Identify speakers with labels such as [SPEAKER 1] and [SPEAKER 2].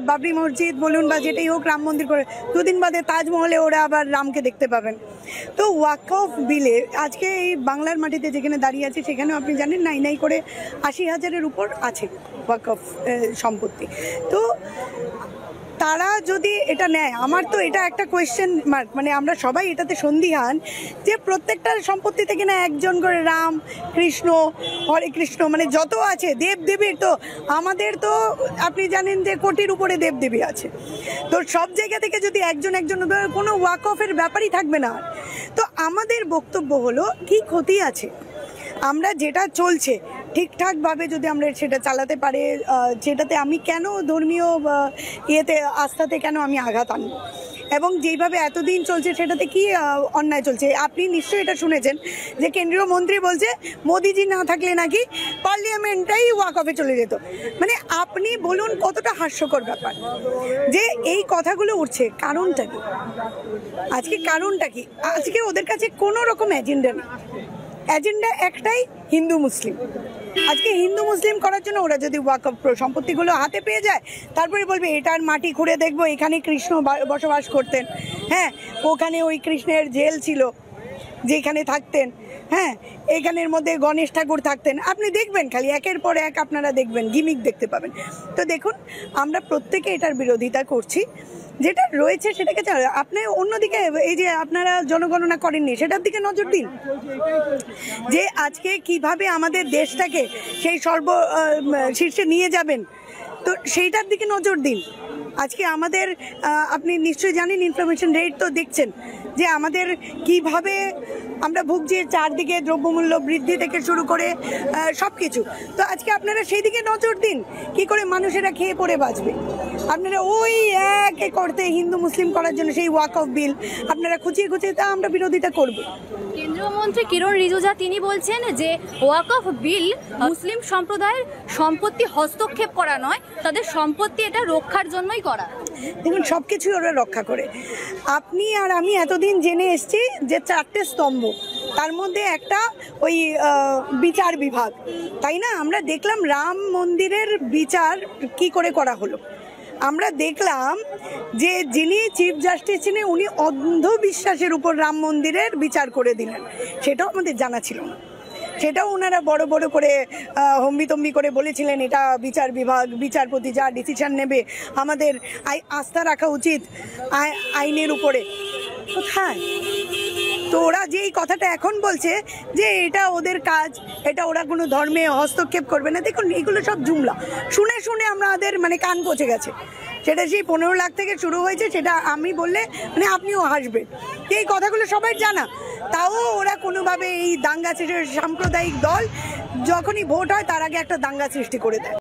[SPEAKER 1] বাবরি মসজিদ বলুন বা যেটাই হোক, রাম মন্দির করে দুদিন বাদে তাজমহলে ওরা আবার রামকে দেখতে পাবেন। তো ওয়াকফ বিলে আজকে এই বাংলার মাটিতে যেখানে দাঁড়িয়ে আছে সেখানেও আপনি জানেন নাই করে ৮০,০০০-এর উপর আছে ওয়াকফ সম্পত্তি। তো তারা যদি এটা নেয়, আমার তো এটা একটা কোয়েশ্চেন মার্ক, মানে আমরা সবাই এটাতে সন্দিহান যে প্রত্যেকটা সম্পত্তি থেকে না একজন করে রাম কৃষ্ণ হরে কৃষ্ণ মানে যত আছে দেবদেবীর, তো আমাদের তো আপনি জানেন যে কোটির উপরে দেবদেবী আছে। তো সব জায়গা থেকে যদি একজন কোনো ওয়াকফের ব্যাপারই থাকবে না। তো আমাদের বক্তব্য হলো কি ক্ষতি আছে, আমরা যেটা চলছে ঠিকঠাকভাবে যদি আমরা সেটা চালাতে পারে, সেটাতে আমি কেন ধর্মীয় ইয়েতে আস্থাতে কেন আমি আঘাত আনবো, এবং যেইভাবে এতদিন চলছে সেটাতে কি অন্যায় চলছে। আপনি নিশ্চয়ই এটা শুনেছেন যে কেন্দ্রীয় মন্ত্রী বলছে মোদিজি না থাকলে নাকি পার্লামেন্টটাই ওয়াকফে চলে যেত। মানে আপনি বলুন কতটা হাস্যকর ব্যাপার যে এই কথাগুলো উঠছে। কারণটা কি আজকে? কারণটা কি আজকে? ওদের কাছে কোনো রকম এজেন্ডা নেই, এজেন্ডা একটাই হিন্দু মুসলিম। আজকে হিন্দু মুসলিম করার জন্য ওরা যদি ওয়াকফ সম্পত্তিগুলো হাতে পেয়ে যায়, তারপরে বলবে এটার মাটি খুঁড়ে দেখবো এখানে কৃষ্ণ বসবাস করতেন, হ্যাঁ ওখানে ওই কৃষ্ণের জেল ছিল যেখানে থাকতেন, হ্যাঁ এখানের মধ্যে গণেশ ঠাকুর থাকতেন। আপনি দেখবেন খালি একের পর এক আপনারা দেখবেন গিমিক দেখতে পাবেন। তো দেখুন আমরা প্রত্যেকে এটার বিরোধিতা করছি, যেটা রয়েছে সেটাকে। আপনি অন্যদিকে এই যে আপনারা জনগণনা করেননি সেটার দিকে নজর দিন, যে আজকে কিভাবে আমাদের দেশটাকে সেই শীর্ষে নিয়ে যাবেন, তো সেইটার দিকে নজর দিন। আজকে আমাদের আপনি নিশ্চয়ই জানেন ইনফরমেশন রেট তো দেখছেন যে আমাদের কিভাবে আমরা ভুগছি, চারদিকে দ্রব্যমূল্য বৃদ্ধি থেকে শুরু করে সব কিছু। তো আজকে আপনারা সেই দিকে নজর দিন, কি করে মানুষেরা খেয়ে পড়ে বাঁচবে। আপনারা ওই একে করতে হিন্দু মুসলিম করার জন্য সেই ওয়াকফ বিল আপনারা খুঁচিয়ে তা আমরা বিরোধিতা করব।
[SPEAKER 2] কেন্দ্রীয় মন্ত্রী কিরণ রিজিজু তিনি বলছেন যে ওয়াকফ বিল মুসলিম সম্প্রদায়ের সম্পত্তি হস্তক্ষেপ করা নয়, তাদের সম্পত্তি এটা রক্ষার জন্যই করা।
[SPEAKER 1] দেখুন সবকিছুই ওরা রক্ষা করে। আপনি আর আমি এতদিন জেনে এসছি যে 4টে স্তম্ভ, তার মধ্যে একটা ওই বিচার বিভাগ, তাই না? আমরা দেখলাম রাম মন্দিরের বিচার কি করে করা হলো। আমরা দেখলাম যে যিনি চিফ জাস্টিস ছিলেন উনি অন্ধবিশ্বাসের উপর রাম মন্দিরের বিচার করে দিলেন, সেটাও আমাদের জানা ছিল না। সেটাও ওনারা বড় বড় করে হম্বিতম্বি করে বলেছিলেন এটা বিচার বিভাগ, বিচারপতি যা ডিসিশন নেবে আমাদের আস্থা রাখা উচিত আইনের উপরে। কোথায়? তো ওরা যে এই কথাটা এখন বলছে যে এটা ওদের কাজ, এটা ওরা কোনো ধর্মে হস্তক্ষেপ করবে না, দেখুন এগুলো সব জুমলা। শুনে শুনে আমাদের মানে কান পচে গেছে। সেটা সেই 15 লাখ থেকে শুরু হয়েছে, সেটা আমি বললে মানে আপনিও হাসবেন। এই কথাগুলো সবাই জানা, তাও ওরা কোনোভাবে এই দাঙ্গা সৃষ্টি, সাম্প্রদায়িক দল যখনই ভোট হয় তার আগে একটা দাঙ্গা সৃষ্টি করে দেয়।